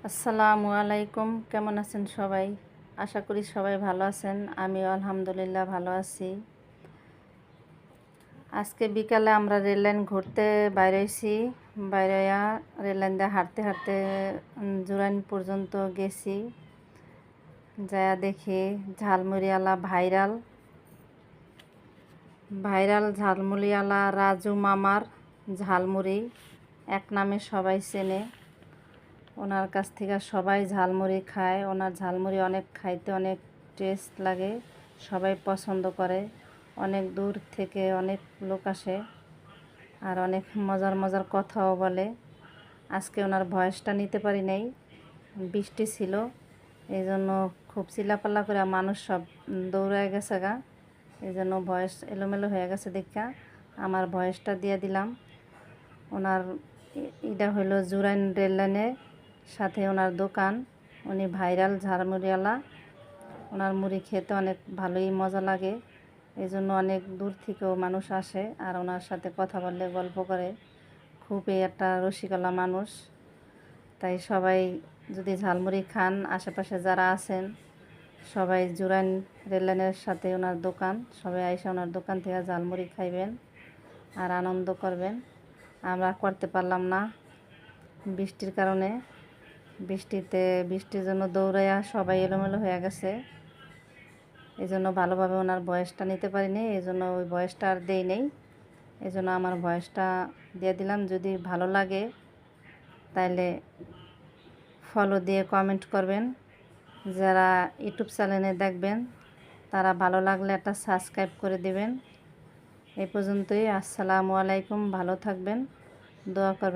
আসসালামু আলাইকুম। কেমন আছেন সবাই? আশা করি সবাই ভালো আছেন। আমিও আলহামদুলিল্লাহ ভালো আছি। আজকে বিকালে আমরা রেললাইন ঘুরতে বাইরে হইছি। বাইরেয়া রেললাইন দিয়ে হাঁটতে হাঁটতে জুরাইন পর্যন্ত গেছি। যায়া দেখি ঝালমুড়িওয়ালা ভাইরাল ঝালমুড়িওয়ালা রাজু মামার ঝালমুড়ি এক নামে সবাই চেনে। ওনার কাছ থেকে সবাই ঝালমুড়ি খায়। ওনার ঝালমুড়ি অনেক খাইতে অনেক টেস্ট লাগে, সবাই পছন্দ করে। অনেক দূর থেকে অনেক লোক আসে আর অনেক মজার মজার কথাও বলে। আজকে ওনার ভয়েসটা নিতে পারি নাই, বৃষ্টি ছিল, এই জন্য খুব চিল্লাপাল্লা করে মানুষ সব দৌড়ায় গেছে গা, এই জন্য ভয়েস এলোমেলো হয়ে গেছে দেখা আমার ভয়েসটা দিয়ে দিলাম। ওনার এটা হলো জুরাইন রেললাইনের সাথে ওনার দোকান। উনি ভাইরাল ঝালমুড়িওয়ালা। ওনার মুড়ি খেতে অনেক ভালোই মজা লাগে, এই জন্য অনেক দূর থেকেও মানুষ আসে আর ওনার সাথে কথা বললে গল্প করে। খুবই একটা রসিকলা মানুষ। তাই সবাই যদি ঝালমুড়ি খান, আশেপাশে যারা আছেন সবাই জুরাইন রেললাইনের সাথে ওনার দোকান, সবাই আইসা ওনার দোকান থেকে ঝালমুড়ি খাইবেন আর আনন্দ করবেন। আমরা করতে পারলাম না বৃষ্টির কারণে। বৃষ্টির জন্য দৌড়াইয়া সবাই এলোমেলো হয়ে গেছে, এই জন্য ভালোভাবে ওনার ভয়েসটা নিতে পারিনি, এই জন্য ওই ভয়েসটা আর দেই নেই। এই জন্য আমার ভয়েসটা দিয়ে দিলাম। যদি ভালো লাগে তাইলে ফলো দিয়ে কমেন্ট করবেন। যারা ইউটিউব চ্যানেলে দেখবেন তারা ভালো লাগলে একটা সাবস্ক্রাইব করে দেবেন। এই পর্যন্তই। আসসালামু আলাইকুম। ভালো থাকবেন, দোয়া করবেন।